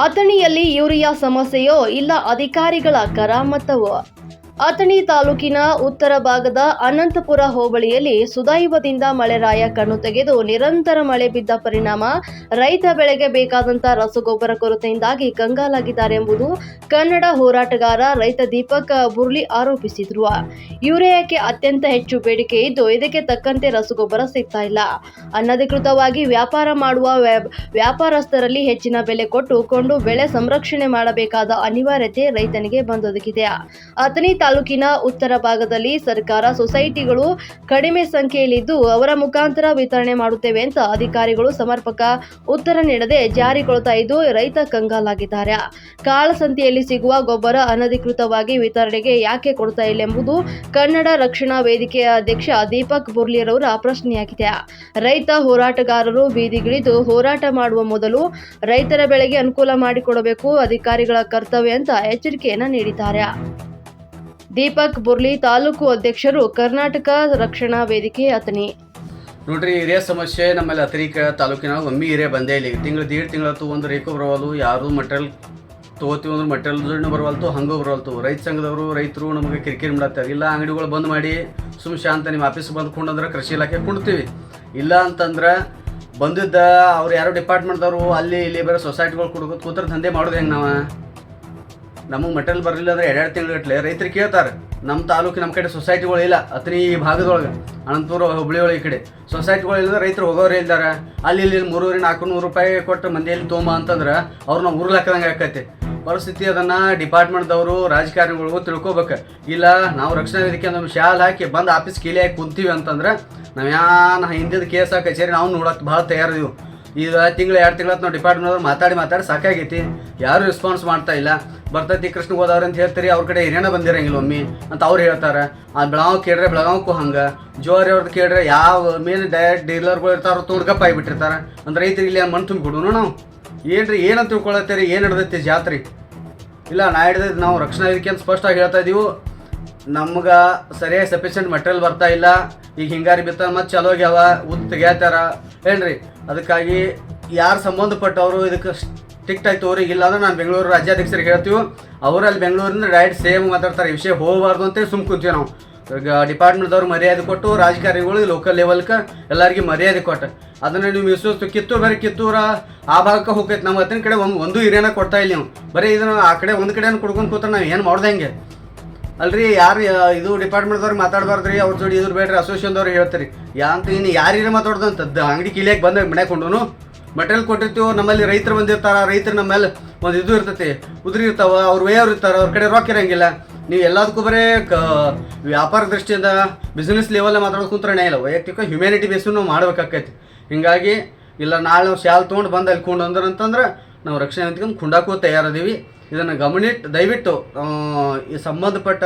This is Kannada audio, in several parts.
ಅಥಣಿಯಲ್ಲಿ ಯೂರಿಯಾ ಸಮಸ್ಯೆಯೋ ಇಲ್ಲ ಅಧಿಕಾರಿಗಳ ಕರಾಮತ್ತವೋ? ಅಥಣಿ ತಾಲೂಕಿನ ಉತ್ತರ ಭಾಗದ ಅನಂತಪುರ ಹೋಬಳಿಯಲ್ಲಿ ಸುದೈವದಿಂದ ಮಳೆರಾಯ ಕಣ್ಣು ತೆಗೆದು ನಿರಂತರ ಮಳೆ ಬಿದ್ದ ಪರಿಣಾಮ ರೈತ ಬೆಳೆಗೆ ಬೇಕಾದಂತ ರಸಗೊಬ್ಬರ ಕೊರತೆಯಿಂದಾಗಿ ಕಂಗಾಲಾಗಿದ್ದಾರೆ ಎಂಬುದು ಕನ್ನಡ ಹೋರಾಟಗಾರ ರೈತ ದೀಪಕ್ ಬುರ್ಲಿ ಆರೋಪಿಸಿದ್ರು. ಯೂರಿಯಾಕ್ಕೆ ಅತ್ಯಂತ ಹೆಚ್ಚು ಬೇಡಿಕೆ ಇದ್ದು ಇದಕ್ಕೆ ತಕ್ಕಂತೆ ರಸಗೊಬ್ಬರ ಸಿಗ್ತಾ ಇಲ್ಲ. ಅನಧಿಕೃತವಾಗಿ ವ್ಯಾಪಾರ ಮಾಡುವ ವ್ಯಾಪಾರಸ್ಥರಲ್ಲಿ ಹೆಚ್ಚಿನ ಬೆಲೆ ಕೊಂಡು ಬೆಳೆ ಸಂರಕ್ಷಣೆ ಮಾಡಬೇಕಾದ ಅನಿವಾರ್ಯತೆ ರೈತನಿಗೆ ಬಂದೊದಗಿದೆ. ಅಥಣಿ ತಾಲೂಕಿನ ಉತ್ತರ ಭಾಗದಲ್ಲಿ ಸರ್ಕಾರ ಸೊಸೈಟಿಗಳು ಕಡಿಮೆ ಸಂಖ್ಯೆಯಲ್ಲಿದ್ದು ಅವರ ಮುಖಾಂತರ ವಿತರಣೆ ಮಾಡುತ್ತೇವೆ ಅಂತ ಅಧಿಕಾರಿಗಳು ಸಮರ್ಪಕ ಉತ್ತರ ನೀಡದೆ ಜಾರಿಗೊಳ್ತಾ ಇದ್ದು ರೈತ ಕಂಗಾಲಾಗಿದ್ದಾರೆ. ಕಾಳಸಂತೆಯಲ್ಲಿ ಸಿಗುವ ಗೊಬ್ಬರ ಅನಧಿಕೃತವಾಗಿ ವಿತರಣೆಗೆ ಯಾಕೆ ಕೊಡ್ತಾ ಇಲ್ಲ ಎಂಬುದು ಕನ್ನಡ ರಕ್ಷಣಾ ವೇದಿಕೆಯ ಅಧ್ಯಕ್ಷ ದೀಪಕ್ ಬುರ್ಲಿರವರ ಪ್ರಶ್ನೆಯಾಗಿದೆ. ರೈತ ಹೋರಾಟಗಾರರು ಬೀದಿಗಿಳಿದು ಹೋರಾಟ ಮಾಡುವ ಮೊದಲು ರೈತರ ಬೆಳೆಗೆ ಅನುಕೂಲ ಮಾಡಿಕೊಡಬೇಕು ಅಧಿಕಾರಿಗಳ ಕರ್ತವ್ಯ ಅಂತ ಎಚ್ಚರಿಕೆಯನ್ನ ನೀಡಿದ್ದಾರೆ. ದೀಪಕ್ ಬುರ್ಲಿ ತಾಲೂಕು ಅಧ್ಯಕ್ಷರು, ಕರ್ನಾಟಕ ರಕ್ಷಣಾ ವೇದಿಕೆ, ಅಥಣಿ. ನೋಡ್ರಿ, ಹಿರಿಯ ಸಮಸ್ಯೆ ನಮ್ಮಲ್ಲಿ ಅಥಣಿ ತಾಲೂಕಿನಾಗ ಒಮ್ಮೆ ಹಿರಿಯ ಬಂದೇ ಇಲ್ಲ. ದೀಡ್ ತಿಂಗಳತ್ತು ಒಂದು ರೇಖು ಬರವಲ್ಲು, ಯಾರು ಮಟೀರಿಯಲ್ ತೊಗೋತೀವಿ ಅಂದ್ರೆ ಮಟೀರಿಯಲ್ ಬರವಲ್ತು, ಹಂಗೂ ಬರವಲ್ತು. ರೈತ ಸಂಘದವರು ರೈತರು ನಮಗೆ ಕಿರಿಕಿರಿ ಮಾಡತ್ತಾರೆ. ಇಲ್ಲ ಅಂಗಡಿಗಳು ಬಂದ್ ಮಾಡಿ ಸುಮ್ ಶಾಂತ ನಿಮ್ಮ ಆಫೀಸ್ ಬಂದು ಕೊಂಡಂದ್ರೆ ಕೃಷಿ ಇಲಾಖೆ ಕೊಡ್ತೀವಿ. ಇಲ್ಲ ಅಂತಂದ್ರೆ ಬಂದಿದ್ದ ಅವ್ರು ಯಾರೋ ಡಿಪಾರ್ಟ್ಮೆಂಟ್ದವರು ಅಲ್ಲಿ ಇಲ್ಲಿ ಬೇರೆ ಸೊಸೈಟಿಗಳು ಕೊಡ್ಕೋತ ಕೂತ್ರೆ ದಂಧೆ ಮಾಡೋದು ಹೆಂಗೆ? ನಮಗೆ ಮಟೀರಿಯಲ್ ಬರಲಿಲ್ಲ ಅಂದರೆ 2 ತಿಂಗಳಗಟ್ಟಲೆ ರೈತರು ಕೇಳ್ತಾರೆ. ನಮ್ಮ ತಾಲೂಕು ನಮ್ಮ ಕಡೆ ಸೊಸೈಟಿಗಳು ಇಲ್ಲ. ಅಥಣಿ ಈ ಭಾಗದೊಳಗೆ ಅನಂತಪುರ ಹುಬ್ಬಳ್ಳಿ ಒಳಗೆ ಈ ಕಡೆ ಸೊಸೈಟಿಗಳು ಇಲ್ಲದ್ರೆ ರೈತರು ಹೋಗೋರೇ ಇದ್ದಾರೆ. ಅಲ್ಲಿ ಇಲ್ಲಿ 300-400 ರೂಪಾಯಿ ಕೊಟ್ಟು ಮಂದಿಯಲ್ಲಿ ತೊಗೊಂಬ ಅಂತಂದ್ರೆ ಅವ್ರನ್ನ ಊರ್ಲು ಹಾಕದಂಗೆ ಆಕೈತಿ ಪರಿಸ್ಥಿತಿ. ಅದನ್ನು ಡಿಪಾರ್ಟ್ಮೆಂಟ್ದವರು ರಾಜಕಾರಣಿಗಳು ತಿಳ್ಕೊಬೇಕು. ಇಲ್ಲ ನಾವು ರಕ್ಷಣಾ ವೇದಿಕೆ ನಮ್ಮ ಶಾಲೆ ಹಾಕಿ ಬಂದು ಆಫೀಸ್ ಕೀಲಿ ಹಾಕಿ ಕುಂತೀವಿ ಅಂತಂದ್ರೆ ನಾವು ಯಾನ ಹಿಂದಿನ ಕೇಸ ಕಚೇರಿ ನಾವು ನೋಡೋಕೆ ಭಾಳ ತಯಾರಿದೀವಿ. ಈಗ 2 ತಿಂಗಳು ನಾವು ಡಿಪಾರ್ಟ್ಮೆಂಟ್ದವ್ರು ಮಾತಾಡಿ ಸಾಕಾಗೈತಿ. ಯಾರು ರೆಸ್ಪಾನ್ಸ್ ಮಾಡ್ತಾ ಇಲ್ಲ. ಬರ್ತೈತಿ ಕೃಷ್ಣಗೆ ಹೋದವ್ರು ಅಂತ ಹೇಳ್ತಾರೆ, ಅವ್ರ ಕಡೆ ಹಿರಿಯಣ್ಣ ಬಂದಿರಂಗಿಲ್ಲ ಒಮ್ಮೆ ಅಂತ ಅವ್ರು ಹೇಳ್ತಾರೆ. ಬೆಳಗಾವ್ ಕೇಳ್ರೆ ಬೆಳಗಾವಕ್ಕೂ ಹಂಗೆ, ಜೋರಿ ಅವ್ರದ್ದು ಕೇಳ್ರೆ ಯಾವ ಮೇನ್ ಡೈರೆಕ್ಟ್ ಡೀಲರ್ಗಳು ಇರ್ತಾರೋ ತೋಡ್ಗಪ್ಪ ಆಗಿಬಿಟ್ಟಿರ್ತಾರೆ. ಅಂದ್ರೆ ರೈತರಿಗೆ ಇಲ್ಲಿ ಮಣ್ಣು ತುಂಬಿಬಿಡೋನು ನಾವು ಏನ್ರಿ ಏನಂತ ತಿಳ್ಕೊಳತ್ತೀರಿ? ಏನು ಹಿಡ್ದೈತಿ ಜಾತ್ರೆ? ಇಲ್ಲ ನಾ ಹಿಡ್ದೈತಿ ನಾವು ರಕ್ಷಣಾ ವೇದಿಕೆ ಅಂತ ಸ್ಪಷ್ಟವಾಗಿ ಹೇಳ್ತಾ ಇದ್ದೀವಿ. ನಮ್ಗೆ ಸರಿಯಾಗಿ ಸಫಿಷಿಯೆಂಟ್ ಮಟೀರಿಯಲ್ ಬರ್ತಾ ಇಲ್ಲ. ಈಗ ಹಿಂಗಾರಿ ಬಿತ್ತ ಮತ್ತು ಚಲೋ ಆಗ್ಯಾವ ಉದ್ದು ತೆಗ್ಯಾತಾರ ಏನ್ರಿ? ಅದಕ್ಕಾಗಿ ಯಾರು ಸಂಬಂಧಪಟ್ಟವರು ಇದಕ್ಕೆ ಸ್ಟ್ರಿಕ್ಟ್ ಆಯ್ತು ಅವ್ರಿಗೆ. ಇಲ್ಲ ಅಂದ್ರೆ ನಾನು ಬೆಂಗಳೂರು ರಾಜ್ಯಾಧ್ಯಕ್ಷರಿಗೆ ಹೇಳ್ತೀವಿ. ಅವರಲ್ಲಿ ಬೆಂಗಳೂರಿಂದ ಡೈರೆಕ್ಟ್ ಸೇಮ್ ಮಾತಾಡ್ತಾರೆ. ಈ ವಿಷಯ ಹೋಗಬಾರ್ದು ಅಂತೇಳಿ ಸುಮ್ ಕುಂತೀವಿ ನಾವು. ಡಿಪಾರ್ಟ್ಮೆಂಟ್ದವ್ರು ಮರ್ಯಾದೆ ಕೊಟ್ಟು ರಾಜಕಾರಣಿಗಳು ಲೋಕಲ್ ಲೆವೆಲ್ಗೆ ಎಲ್ಲರಿಗೆ ಮರ್ಯಾದೆ ಕೊಟ್ಟು ಅದನ್ನು ನೀವು ಮಿಸ್ಸು ಕಿತ್ತೂರು ಬರೀ ಕಿತ್ತೂರ ಆ ಭಾಗಕ್ಕೆ ಹೋಗ್ತೈತೆ. ನಮ್ಮ ಹತ್ತಿನ ಕಡೆ ಒಂದು ಹಿರಿಯನ ಕೊಡ್ತಾ ಇಲ್ಲ ನೀವು. ಬರೀ ಇದನ್ನು ಆ ಕಡೆ ಒಂದು ಕಡೆ ಕೊಡ್ಕೊಂಡು ಕೂತ್ರೆ ನಾವು ಏನು ಮಾಡ್ದೆ ಹೆಂಗೆ ಅಲ್ರಿ? ಯಾರು ಇದು ಡಿಪಾರ್ಟ್ಮೆಂಟ್ದವ್ರಿಗೆ ಮಾತಾಡಬಾರ್ದು ರೀ. ಅವ್ರ ಜೋಡಿ ಇದ್ರ ಬೇಡ್ರಿ ಅಸೋಸಿಯೇಷನ್ದವ್ರಿಗೆ ಹೇಳ್ತೀರಿ. ಅಂತ ಇನ್ನು ಯಾರು ಮಾತಾಡ್ದಂಥದ್ದು ಅಂಗಡಿ ಕಿಲಿಯಾಗಿ ಬಂದಾಗ ಮನೆ ಕೊಂಡನು ಮಟೀರಿಯಲ್ ಕೊಟ್ಟಿರ್ತೀವೋ. ನಮ್ಮಲ್ಲಿ ರೈತರು ಬಂದಿರ್ತಾರೆ. ರೈತರು ನಮ್ಮಲ್ಲಿ ಒಂದು ಇದು ಇರ್ತೈತಿ, ಉದುರಿ ಇರ್ತಾವ. ಅವ್ರು ವೇಯವ್ರು ಇರ್ತಾರೆ, ಅವ್ರ ಕಡೆ ರೊಕ್ಕ ಇರಂಗಿಲ್ಲ. ನೀವು ಎಲ್ಲದಕ್ಕೂ ಬರೀ ವ್ಯಾಪಾರ ದೃಷ್ಟಿಯಿಂದ ಬಿಸ್ನೆಸ್ ಲೆವೆಲ್ ಮಾತಾಡೋದು ಕುಂತ್ರೆ ಇಲ್ಲ. ವೈಯಕ್ತಿಕ ಹ್ಯುಮ್ಯಾನಿಟಿ ಬೇಸು ನಾವು ಮಾಡ್ಬೇಕಾಕೈತಿ. ಹಿಂಗಾಗಿ ಇಲ್ಲ ನಾಳೆ ನಾವು ಶಾಲೆ ತೊಗೊಂಡು ಬಂದು ಅಲ್ಲಿ ಕೊಂಡು ಅಂತಂದ್ರೆ ನಾವು ರಕ್ಷಣೆ ವೇದಿಕೆ ಕುಂಡಾಕೂ ತಯಾರಿದೀವಿ. ಇದನ್ನು ದಯವಿಟ್ಟು ಈ ಸಂಬಂಧಪಟ್ಟ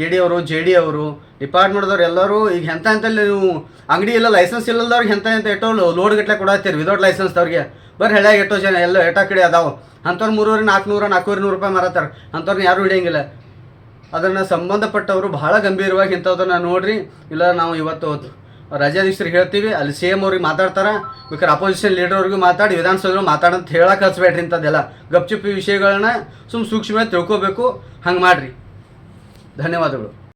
ಎ ಡಿ ಅವರು, ಜೆ ಡಿ ಅವರು, ಡಿಪಾರ್ಟ್ಮೆಂಟ್ದವ್ರು ಎಲ್ಲರೂ ಈಗ ಎಂಥಲ್ಲಿ ನೀವು ಅಂಗಡಿ ಎಲ್ಲ ಲೈಸೆನ್ಸ್ ಇಲ್ಲದವ್ರಿಗೆ ಎಂಥ ಎಷ್ಟೋ ಲೋಡ್ ಗಟ್ಟಲೆ ಕೊಡತ್ತೀರಿ ವಿದೌಟ್ ಲೈಸೆನ್ಸ್ದವ್ರಿಗೆ. ಬರೀ ಹೆಳ್ಯಾಗ ಎಷ್ಟೋ ಜನ ಎಲ್ಲ ಎಟ ಕಡೆ ಅದಾವೆ. ಅಂಥವ್ರು 300-400-400 ರೂಪಾಯಿ ಮಾರತ್ತಾರೆ. ಅಂಥವ್ರನ್ನ ಯಾರೂ ಹಿಡಿಯಂಗಿಲ್ಲ. ಅದನ್ನು ಸಂಬಂಧಪಟ್ಟವರು ಭಾಳ ಗಂಭೀರವಾಗಿ ಇಂಥದ್ದನ್ನು ನೋಡ್ರಿ. ಇಲ್ಲ ನಾವು ಇವತ್ತು ರಾಜ್ಯಾಧೀಶರಿಗೆ ಹೇಳ್ತೀವಿ, ಅಲ್ಲಿ ಸಿ ಎಮ್ ಅವ್ರಿಗೆ ಮಾತಾಡ್ತಾರೆ. ಬೇಕಾದ್ರೆ ಅಪೋಸಿಷನ್ ಲೀಡರ್ ಅವ್ರಿಗೂ ಮಾತಾಡಿ ವಿಧಾನಸಭೆಗಳು ಮಾತಾಡಂತ ಹೇಳಕ್ಕೆ ಹಚ್ಬೇಡ್ರಿ. ಇಂಥದ್ದೆಲ್ಲ ಗಪ್ಚುಪ್ಪಿ ವಿಷಯಗಳನ್ನ ಸೂಕ್ಷ್ಮವಾಗಿ ತಿಳ್ಕೊಬೇಕು. ಹಂಗೆ ಮಾಡಿರಿ. ಧನ್ಯವಾದಗಳು.